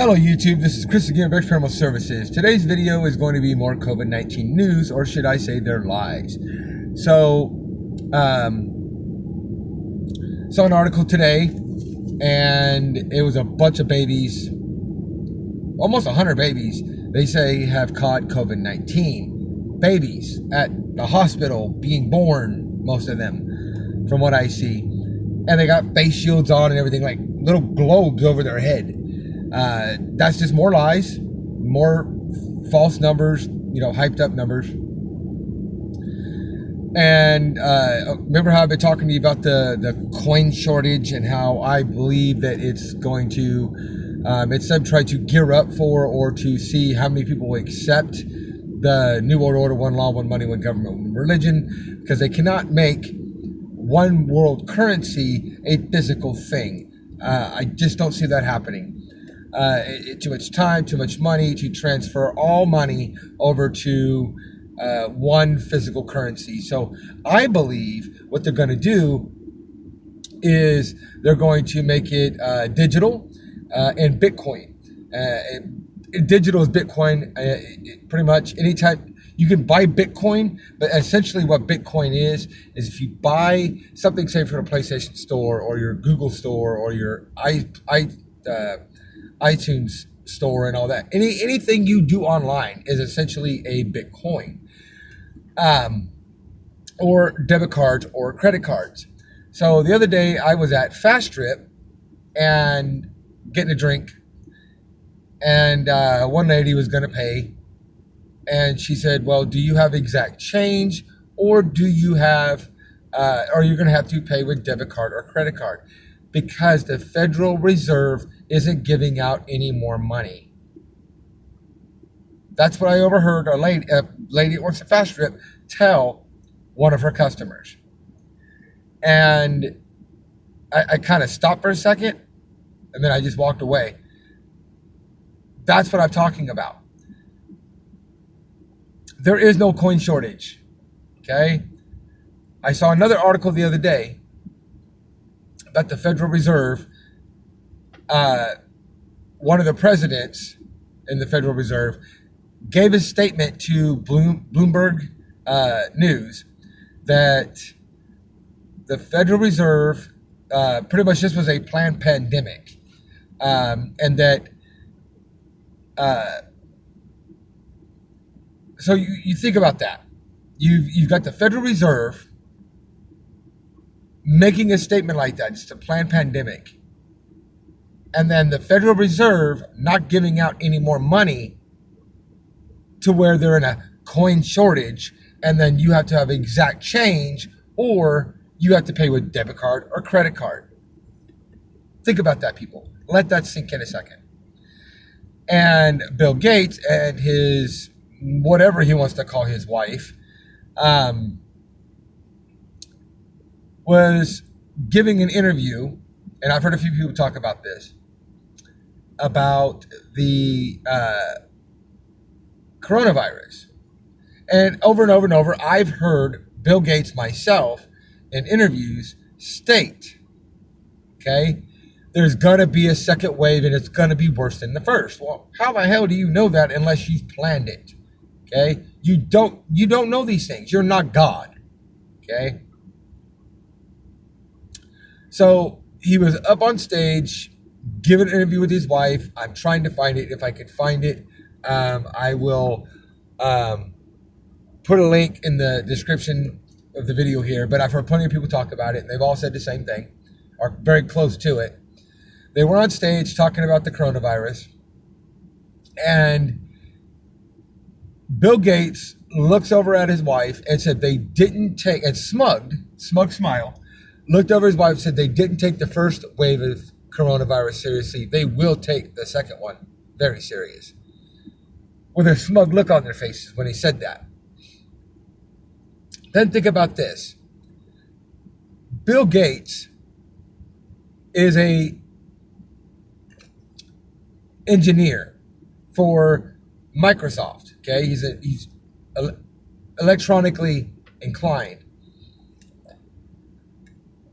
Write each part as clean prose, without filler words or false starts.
Hello YouTube, this is Chris again of Paranormal Services. Today's video is going to be more COVID-19 news, or should I say their lies. So, saw an article today, and it was a bunch of babies, almost 100 babies, they say have caught COVID-19. Babies at the hospital being born, most of them, from what I see. And they got face shields on and everything, like little globes over their head. That's just more lies, more false numbers, hyped up numbers. And remember how I've been talking to you about the coin shortage and how I believe that it's going to, instead of try to gear up for or to see how many people will accept the New World Order, one law, one money, one government, one religion, because they cannot make one world currency a physical thing. I just don't see that happening. Too much time, too much money to transfer all money over to one physical currency. So I believe what they're going to do is they're going to make it digital and Bitcoin. Digital is Bitcoin. Pretty much any type. You can buy Bitcoin, but essentially what Bitcoin is if you buy something, say from a PlayStation store or your Google store or your iTunes store and all that. Anything you do online is essentially a Bitcoin, or debit cards or credit cards. So the other day I was at Fast Trip and getting a drink, and one lady was going to pay, and she said, "Well, do you have exact change, or do you have, or you're going to have to pay with debit card or credit card?" Because the Federal Reserve isn't giving out any more money. That's what I overheard a lady that works at Fast Trip tell one of her customers. And I kind of stopped for a second, and then I just walked away. That's what I'm talking about. There is no coin shortage, okay? I saw another article the other day that the Federal Reserve, one of the presidents in the Federal Reserve, gave a statement to Bloomberg News that the Federal Reserve pretty much this was a planned pandemic, and that so you think about that. You've got the Federal Reserve making a statement like that. It's a planned pandemic. And then the Federal Reserve not giving out any more money to where they're in a coin shortage, and then you have to have exact change, or you have to pay with debit card or credit card. Think about that, people. Let that sink in a second. And Bill Gates and his, whatever he wants to call his wife, was giving an interview, and I've heard a few people talk about this, about the coronavirus. And over, I've heard Bill Gates myself in interviews state, okay, there's going to be a second wave and it's going to be worse than the first. Well, how the hell do you know that unless you've planned it? Okay? You don't know these things. You're not God. Okay? So he was up on stage, giving an interview with his wife. I'm trying to find it. If I could find it, I will put a link in the description of the video here. But I've heard plenty of people talk about it, and they've all said the same thing, or very close to it. They were on stage talking about the coronavirus, and Bill Gates looks over at his wife and said they didn't take, and smug smile, looked over his wife and said they didn't take the first wave of coronavirus seriously. They will take the second one very serious. With a smug look on their faces when he said that. Then think about this. Bill Gates is a engineer for Microsoft. Okay, he's electronically inclined.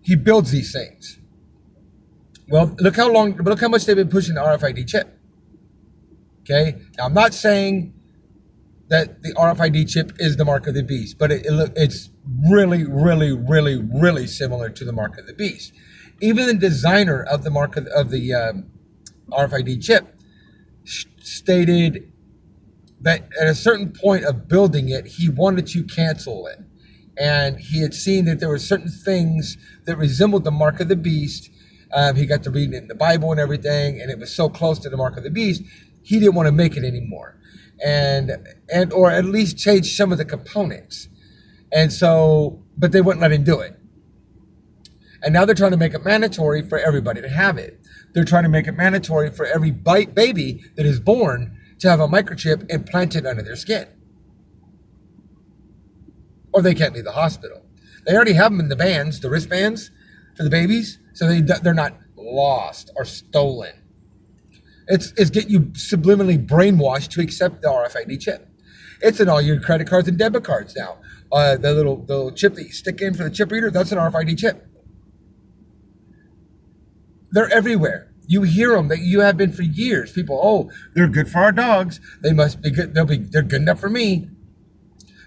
He builds these things. Well, look how much they've been pushing the RFID chip. Okay. Now, I'm not saying that the RFID chip is the mark of the beast, but it's really, really, really, really similar to the mark of the beast. Even the designer of the mark of the RFID chip stated that at a certain point of building it, he wanted to cancel it. And he had seen that there were certain things that resembled the mark of the beast. He got to read it in the Bible and everything, and it was so close to the mark of the beast, he didn't want to make it anymore. And or at least change some of the components. And so, but they wouldn't let him do it. And now they're trying to make it mandatory for everybody to have it. They're trying to make it mandatory for every baby that is born to have a microchip implanted under their skin. Or they can't leave the hospital. They already have them in the bands, the wristbands for the babies, so they're not lost or stolen. It's get you subliminally brainwashed to accept the RFID chip. It's in all your credit cards and debit cards now. The little chip that you stick in for the chip reader, that's an RFID chip. They're everywhere. You hear them, that you have been for years. People, oh, they're good for our dogs. They must be good. They're good enough for me.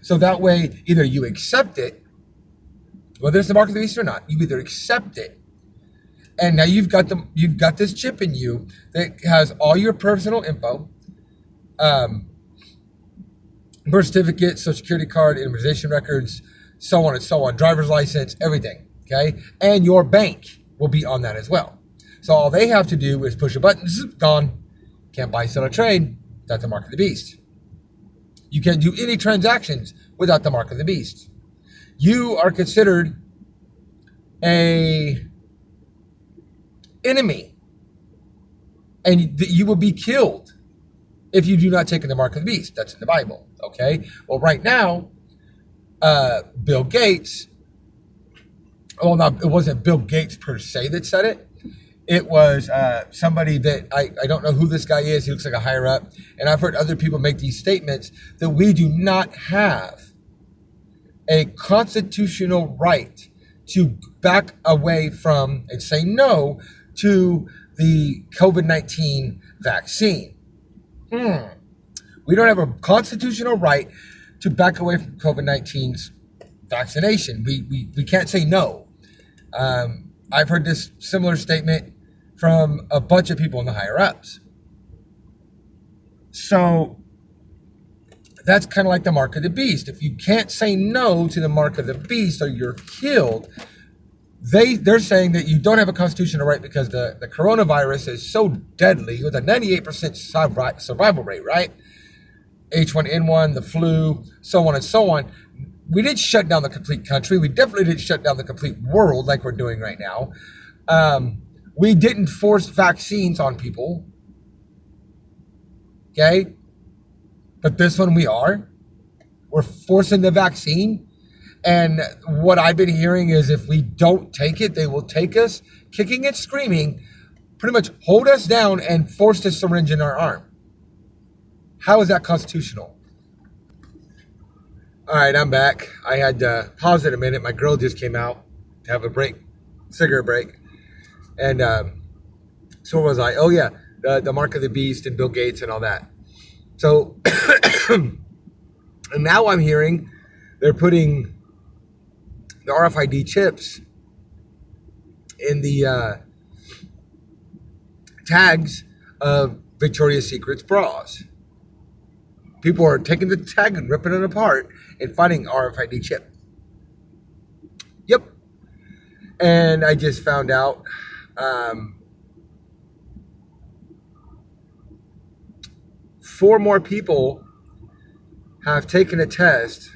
So that way, either you accept it, whether it's the mark of the beast or not, you either accept it, and now you've got this chip in you that has all your personal info, birth certificate, social security card, immunization records, so on and so on, driver's license, everything. Okay, and your bank will be on that as well. So all they have to do is push a button, gone. Can't buy, sell, or trade. That's the mark of the beast. You can't do any transactions without the mark of the beast. You are considered a enemy, and you will be killed if you do not take the mark of the beast. That's in the Bible. Okay. Well, right now, Bill Gates. Well, it wasn't Bill Gates per se that said it. It was somebody that I don't know who this guy is. He looks like a higher up. And I've heard other people make these statements that we do not have a constitutional right to back away from and say no to the COVID-19 vaccine. We don't have a constitutional right to back away from COVID-19's vaccination. We can't say no. I've heard this similar statement from a bunch of people in the higher ups. So that's kind of like the mark of the beast. If you can't say no to the mark of the beast or you're killed, they're saying that you don't have a constitutional right because the coronavirus is so deadly with a 98% survival rate, right? H1N1, the flu, so on and so on. We didn't shut down the complete country. We definitely didn't shut down the complete world like we're doing right now. We didn't force vaccines on people. Okay? But this one we are. We're forcing the vaccine. And what I've been hearing is if we don't take it, they will take us, kicking and screaming, pretty much hold us down and force the syringe in our arm. How is that constitutional? All right, I'm back. I had to pause it a minute. My girl just came out to have a break, cigarette break. And so what was I? Oh, yeah, the mark of the beast and Bill Gates and all that. So, and now I'm hearing they're putting the RFID chips in the tags of Victoria's Secret's bras. People are taking the tag and ripping it apart and finding RFID chip. Yep. And I just found out 4 more people have taken a test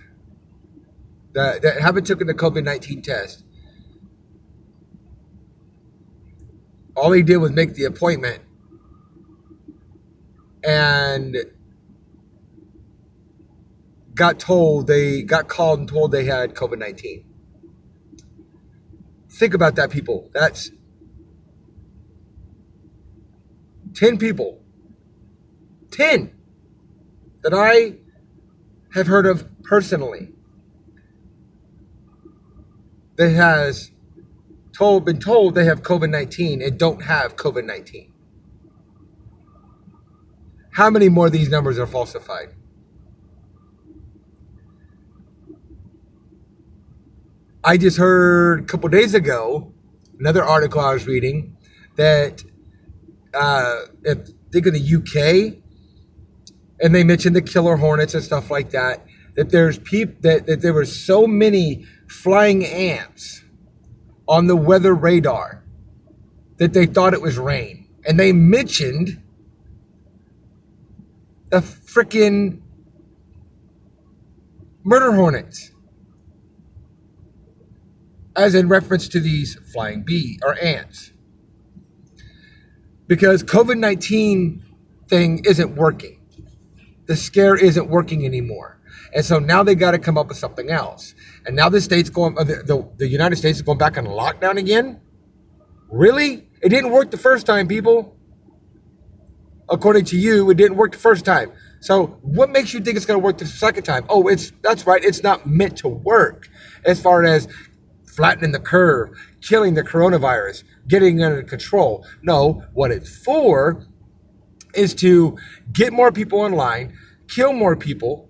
that haven't taken the COVID-19 test. All they did was make the appointment and got called and told they had COVID-19. Think about that, people. That's 10 people. 10 that I have heard of personally that has been told they have COVID-19 and don't have COVID-19. how many more of these numbers are falsified? I just heard a couple days ago, another article I was reading, that I think in the UK, and they mentioned the killer hornets and stuff like that, that there's that there were so many flying ants on the weather radar that they thought it was rain. And they mentioned the freaking murder hornets as in reference to these flying bee or ants. Because COVID-19 thing isn't working. The scare isn't working anymore. And so now they got to come up with something else. And now the state's going, the United States is going back on lockdown again? Really? It didn't work the first time, people. According to you, it didn't work the first time. So what makes you think it's going to work the second time? Oh, that's right. It's not meant to work as far as flattening the curve, killing the coronavirus, getting it under control. No, what it's for is to get more people online, kill more people,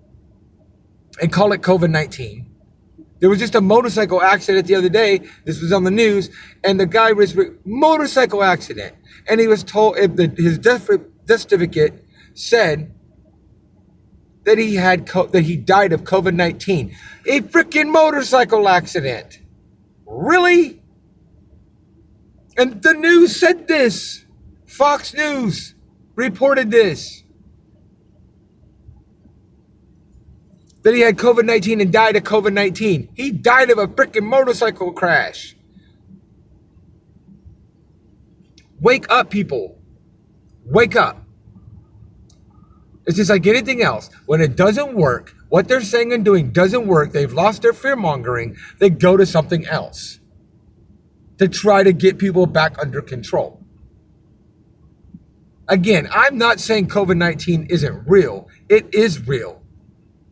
and call it COVID-19. There was just a motorcycle accident the other day. This was on the news, and the guy was motorcycle accident, and he was told his death certificate said that he died of COVID-19. A freaking motorcycle accident. Really? And the news said this. Fox News reported this. That he had COVID-19 and died of COVID-19. He died of a freaking motorcycle crash. Wake up, people. Wake up. It's just like anything else. When it doesn't work, what they're saying and doing doesn't work, they've lost their fear-mongering, they go to something else to try to get people back under control. Again, I'm not saying COVID-19 isn't real. It is real.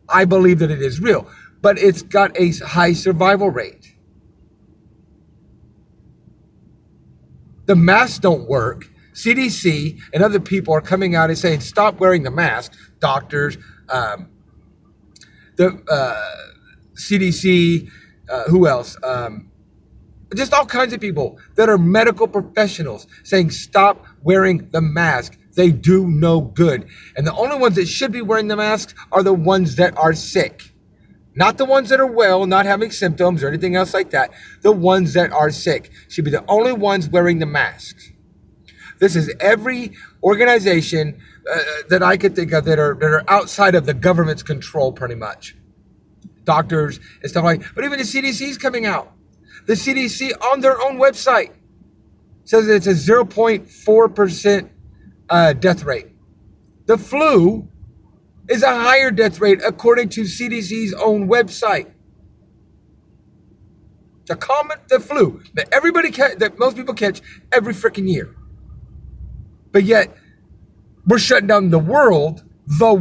I believe that it is real, but it's got a high survival rate. The masks don't work. CDC and other people are coming out and saying, stop wearing the mask. Doctors, the CDC, who else? Just all kinds of people that are medical professionals saying, stop wearing the mask. They do no good. And the only ones that should be wearing the masks are the ones that are sick. Not the ones that are well, not having symptoms or anything else like that. The ones that are sick should be the only ones wearing the masks. This is every organization that I could think of that are outside of the government's control, pretty much. Doctors and stuff like that. But even the CDC is coming out. The CDC on their own website says that it's a 0.4% death rate. The flu is a higher death rate according to CDC's own website. The flu that most people catch every freaking year. But yet, we're shutting down the world for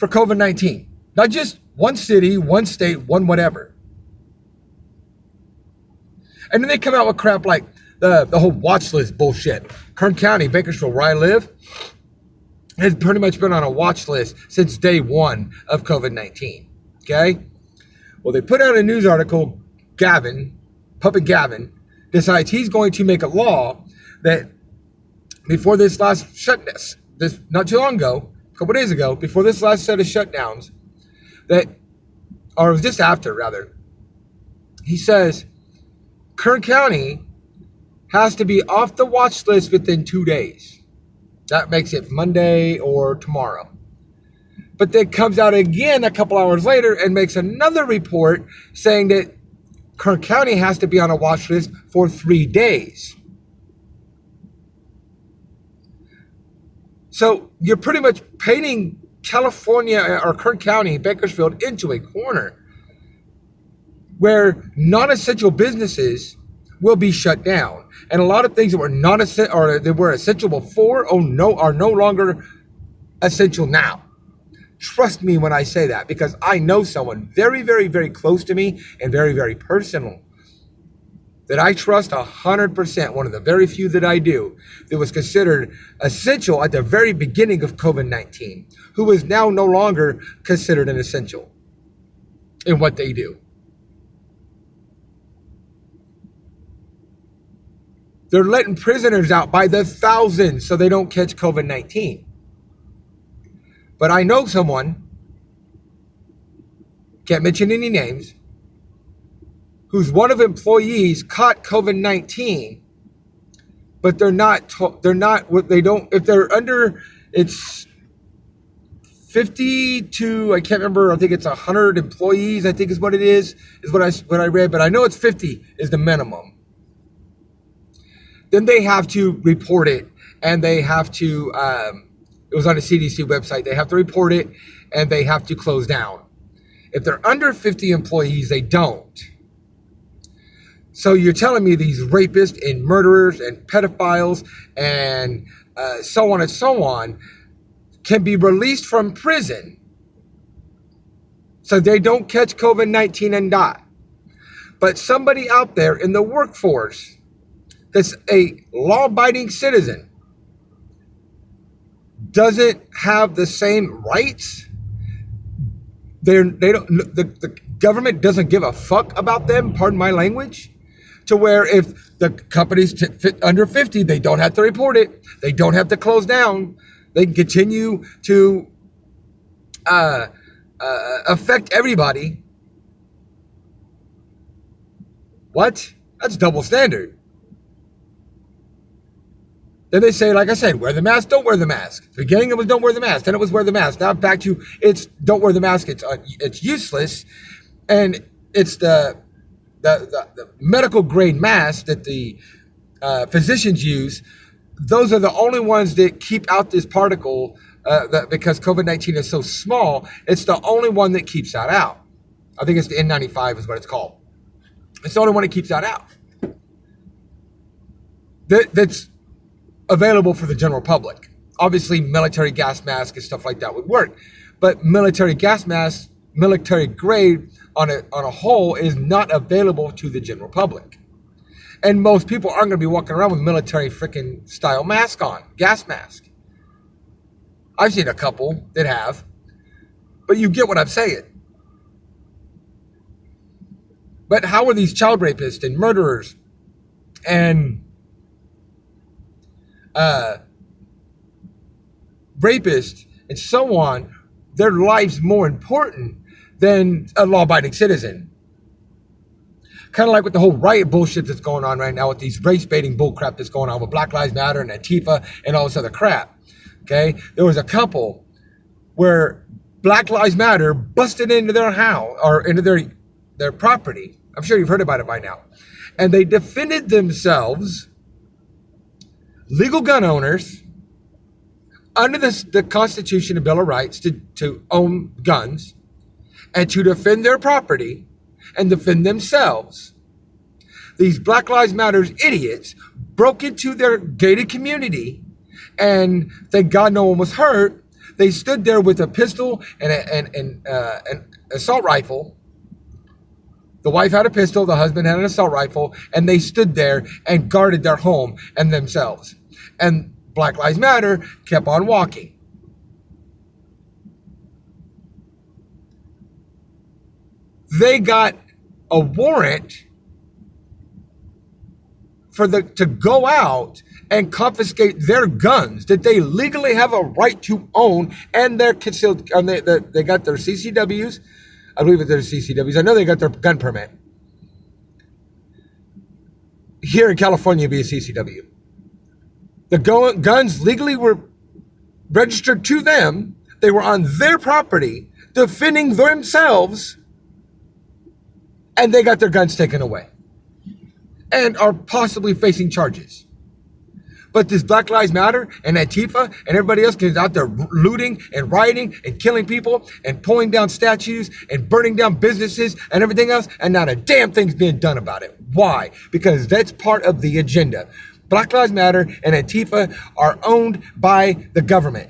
COVID-19. Not just one city, one state, one whatever. And then they come out with crap like the whole watch list bullshit. Kern County, Bakersfield, where I live, has pretty much been on a watch list since day one of COVID-19. Okay? Well, they put out a news article, Puppet Gavin, decides he's going to make a law that before this last shutdown, this not too long ago, a couple days ago, before this last set of shutdowns, or just after rather, he says Kern County has to be off the watch list within 2 days. That makes it Monday or tomorrow. But then comes out again a couple hours later and makes another report saying that Kern County has to be on a watch list for 3 days. So you're pretty much painting California or Kern County, Bakersfield, into a corner where non-essential businesses will be shut down. And a lot of things that were that were essential before are no longer essential now. Trust me when I say that, because I know someone very, very, very close to me and very, very personal that I trust 100%, one of the very few that I do, that was considered essential at the very beginning of COVID-19, who is now no longer considered an essential in what they do. They're letting prisoners out by the thousands so they don't catch COVID-19. But I know someone, can't mention any names, whose one of employees caught COVID-19, but if they're under, it's 50 to, I can't remember, I think it's 100 employees, I think is what it is what I read, but I know it's 50 is the minimum. Then they have to report it, and they have to, it was on the CDC website, they have to report it, and they have to close down. If they're under 50 employees, they don't. So you're telling me these rapists and murderers and pedophiles and so on can be released from prison so they don't catch COVID-19 and die. But somebody out there in the workforce that's a law-abiding citizen doesn't have the same rights. The government doesn't give a fuck about them, pardon my language. To where if the company's under 50, they don't have to report it. They don't have to close down. They can continue to affect everybody. What? That's double standard. Then they say, like I said, wear the mask, don't wear the mask. The beginning it was don't wear the mask. Then it was wear the mask. Now back to it's don't wear the mask. It's useless. And it's the medical grade masks that the physicians use. Those are the only ones that keep out this particle because COVID-19 is so small. It's the only one that keeps that out. I think it's the N95 is what it's called. It's the only one that keeps that out. That's available for the general public. Obviously, military gas masks and stuff like that would work. But military gas masks, military grade, on a whole is not available to the general public. And most people aren't going to be walking around with military freaking style mask on, gas mask. I've seen a couple that have, but you get what I'm saying. But how are these child rapists and murderers and rapists and so on, their lives more important than a law-abiding citizen? Kind of like with the whole riot bullshit that's going on right now with these race-baiting bullcrap that's going on with Black Lives Matter and Antifa and all this other crap. Okay? There was a couple where Black Lives Matter busted into their house or into their property. I'm sure you've heard about it by now. And they defended themselves, legal gun owners, under the Constitution and Bill of Rights to own guns and to defend their property and defend themselves. These Black Lives Matter idiots broke into their gated community, and thank God no one was hurt. They stood there with a pistol and an assault rifle. The wife had a pistol, the husband had an assault rifle, and they stood there and guarded their home and themselves. And Black Lives Matter kept on walking. They got a warrant to go out and confiscate their guns that they legally have a right to own, and they're concealed. They got their CCWs. I believe they're CCWs. I know they got their gun permit. Here in California, it'd be a CCW. The guns legally were registered to them. They were on their property, defending themselves, and they got their guns taken away and are possibly facing charges. But this Black Lives Matter and Antifa and everybody else is out there looting and rioting and killing people and pulling down statues and burning down businesses and everything else, and not a damn thing's being done about it. Why? Because that's part of the agenda. Black Lives Matter and Antifa are owned by the government.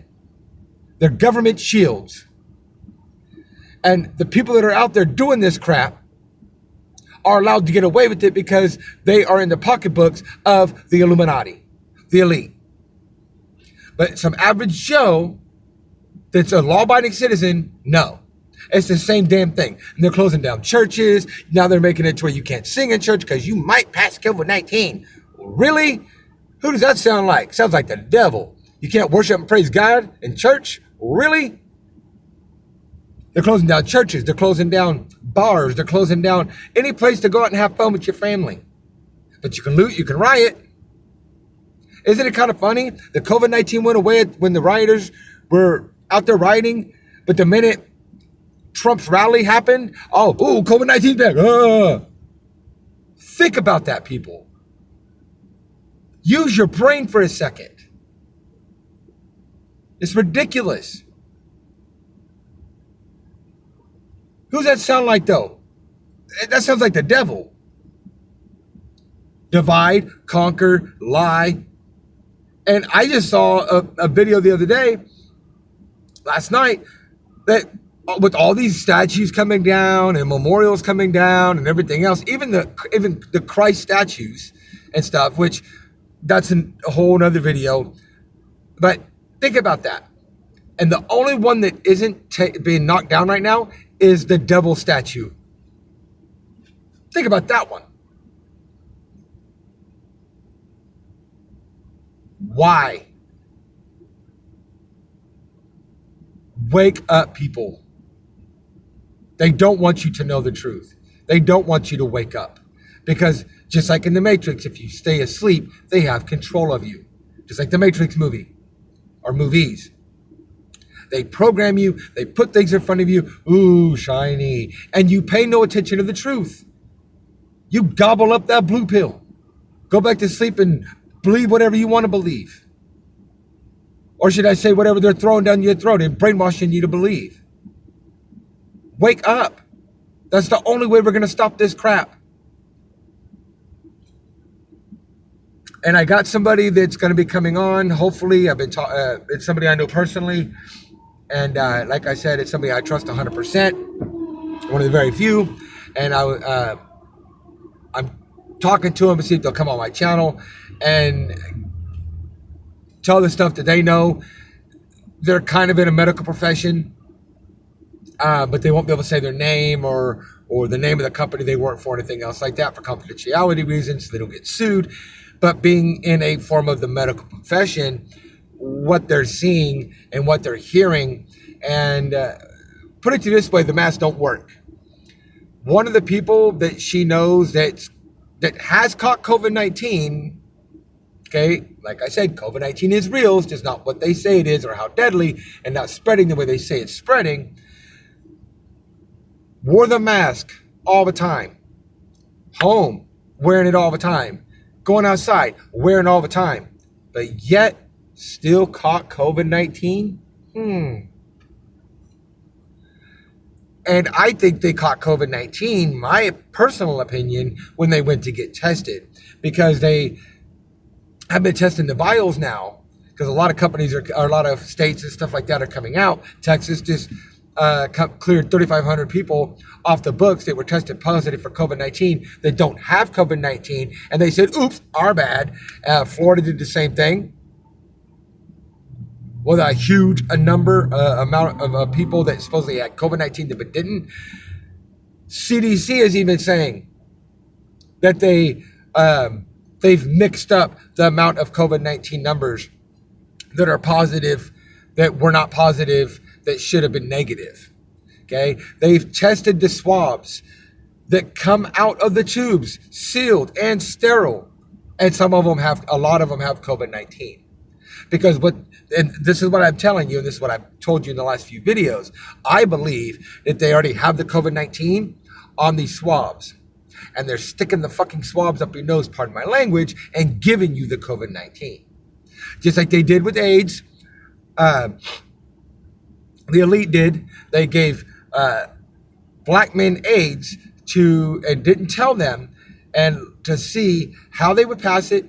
They're government shields. And the people that are out there doing this crap are allowed to get away with it because they are in the pocketbooks of the Illuminati, the elite. But some average Joe that's a law-abiding citizen, no. It's the same damn thing. And they're closing down churches. Now they're making it to where you can't sing in church because you might pass COVID-19. Really? Who does that sound like? Sounds like the devil. You can't worship and praise God in church? Really? They're closing down churches. They're closing down bars. They're closing down any place to go out and have fun with your family. But you can loot, you can riot. Isn't it kind of funny that COVID-19 went away when the rioters were out there rioting, but the minute Trump's rally happened, COVID-19 back. Think about that, people. Use your brain for a second. It's ridiculous. Who's that sound like, though? That sounds like the devil. Divide, conquer, lie. And I just saw a video the other day, last night, that with all these statues coming down and memorials coming down and everything else, even the Christ statues and stuff, which that's a whole other video. But think about that. And the only one that isn't being knocked down right now is the devil statue. Think about that one. Why? Wake up, people. They don't want you to know the truth. They don't want you to wake up. Because just like in the Matrix, if you stay asleep, they have control of you. Just like the Matrix movie or movies. They program you. They put things in front of you. Ooh, shiny. And you pay no attention to the truth. You gobble up that blue pill. Go back to sleep and believe whatever you want to believe. Or should I say whatever they're throwing down your throat and brainwashing you to believe. Wake up. That's the only way we're going to stop this crap. And I got somebody that's going to be coming on. Hopefully, it's somebody I know personally. And like I said, it's somebody I trust 100%. One of the very few. And I'm talking to them to see if they'll come on my channel and tell the stuff that they know. They're kind of in a medical profession, but they won't be able to say their name or the name of the company they work for, or anything else like that for confidentiality reasons, so they don't get sued. But being in a form of the medical profession, what they're seeing and what they're hearing, and put it to this way, the masks don't work. One of the people that she knows that has caught COVID-19, okay, like I said, COVID-19 is real. It's just not what they say it is or how deadly, and not spreading the way they say it's spreading. Wore the mask all the time. Home, wearing it all the time. Going outside, wearing all the time. But yet, still caught COVID-19? And I think they caught COVID-19, my personal opinion, when they went to get tested. Because they have been testing the vials now. Because a lot of companies or a lot of states and stuff like that are coming out. Texas just cleared 3,500 people off the books that were tested positive for COVID-19 that don't have COVID-19. And they said, oops, our bad. Florida did the same thing. With a huge amount of people that supposedly had COVID-19 but didn't. CDC is even saying that they've mixed up the amount of COVID-19 numbers that are positive, that were not positive, that should have been negative. Okay? They've tested the swabs that come out of the tubes, sealed and sterile. And a lot of them have COVID-19. Because and this is what I'm telling you, and this is what I've told you in the last few videos. I believe that they already have the COVID-19 on these swabs. And they're sticking the fucking swabs up your nose, pardon my language, and giving you the COVID-19. Just like they did with AIDS. The elite did. They gave black men AIDS and didn't tell them, and to see how they would pass it,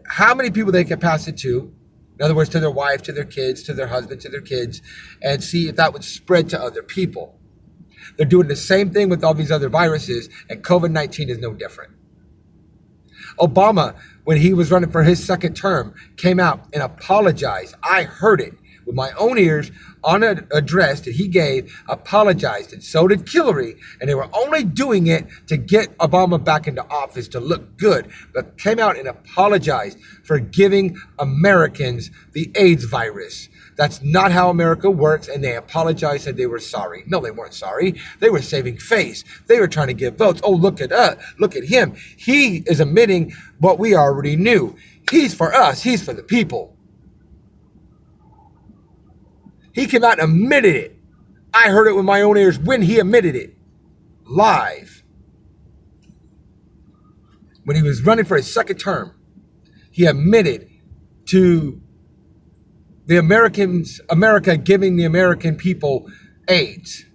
how many people they could pass it to. In other words, to their wife, to their kids, to their husband, to their kids, and see if that would spread to other people. They're doing the same thing with all these other viruses, and COVID-19 is no different. Obama, when he was running for his second term, came out and apologized. I heard it with my own ears on an address that he gave, apologized, and so did Hillary. And they were only doing it to get Obama back into office to look good, but came out and apologized for giving Americans the AIDS virus. That's not how America works, and they apologized, said they were sorry. No, they weren't sorry. They were saving face. They were trying to get votes. Oh, look at us. Look at him. He is admitting what we already knew. He's for us. He's for the people. He came out and admitted it. I heard it with my own ears when he admitted it. Live. When he was running for his second term, he admitted to the America giving the American people AIDS.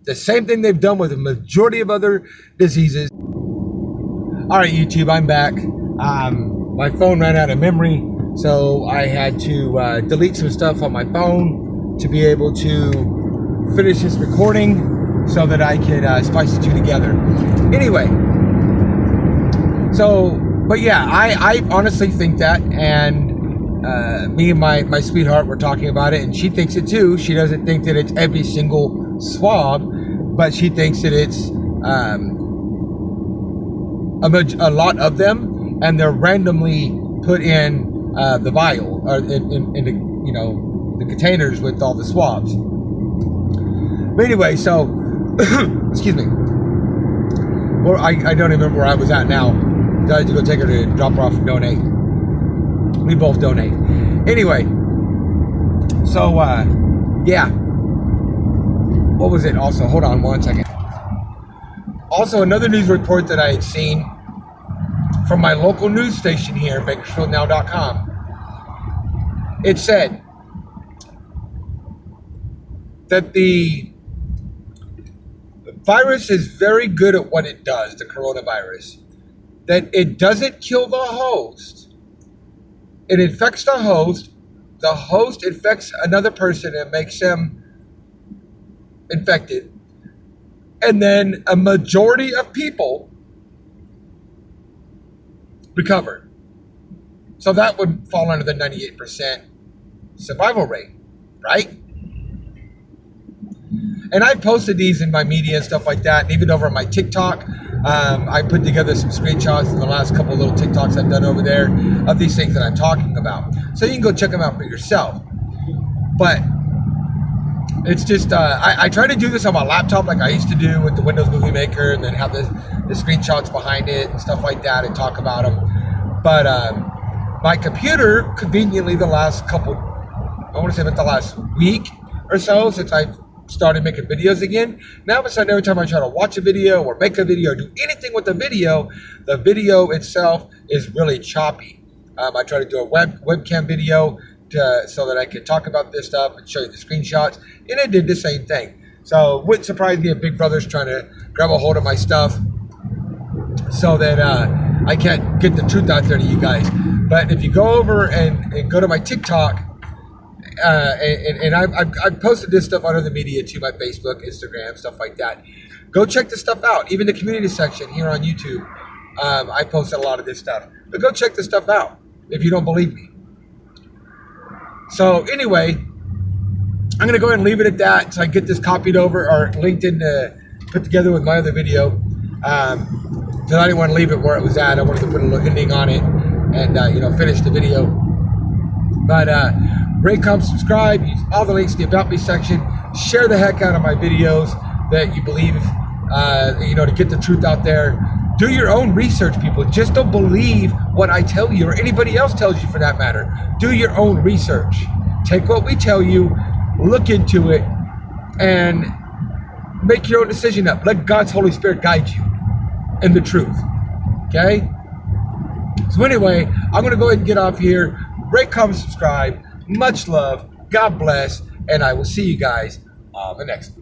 The same thing they've done with a majority of other diseases. All right, YouTube, I'm back. My phone ran out of memory, so I had to delete some stuff on my phone to be able to finish this recording so that I could spice the two together. Anyway, so, but yeah, I honestly think that, and me and my sweetheart were talking about it, and she thinks it too. She doesn't think that it's every single swab, but she thinks that it's a lot of them, and they're randomly put in the vial, or in the, the containers with all the swabs. But anyway, so, excuse me. Well, I don't remember where I was at now. I had to go take her to drop her off and donate. We both donate. Anyway, so, yeah. What was it also? Hold on one second. Also, another news report that I had seen from my local news station here, BakersfieldNow.com. It said that the virus is very good at what it does, the coronavirus. That it doesn't kill the host. It infects the host infects another person and makes them infected. And then a majority of people recovered. So that would fall under the 98% survival rate, right? And I've posted these in my media and stuff like that, and even over on my TikTok. I put together some screenshots in the last couple of little TikToks I've done over there of these things that I'm talking about. So you can go check them out for yourself. But it's just, I try to do this on my laptop like I used to do with the Windows Movie Maker, and then have the screenshots behind it and stuff like that and talk about them. But my computer, conveniently the last couple, I want to say about the last week or so, since I've started making videos again, now all of a sudden every time I try to watch a video or make a video or do anything with the video itself is really choppy. I try to do a webcam video so that I can talk about this stuff and show you the screenshots, and it did the same thing. So it wouldn't surprise me if Big Brother's trying to grab a hold of my stuff so that I can't get the truth out there to you guys. But if you go over and go to my TikTok, and I've posted this stuff on other media too, my Facebook, Instagram, stuff like that. Go check this stuff out. Even the community section here on YouTube, I posted a lot of this stuff. But go check this stuff out if you don't believe me. So anyway, I'm going to go ahead and leave it at that so I get this copied over or linked in, put together with my other video. Because I didn't want to leave it where it was at. I wanted to put a little ending on it and, finish the video. But rate, comment, subscribe, use all the links in the About Me section. Share the heck out of my videos that you believe, to get the truth out there. Do your own research, people. Just don't believe what I tell you or anybody else tells you for that matter. Do your own research. Take what we tell you, look into it, and make your own decision up. Let God's Holy Spirit guide you in the truth. Okay? So anyway, I'm going to go ahead and get off here. Rate, comment, subscribe. Much love. God bless. And I will see you guys on the next one.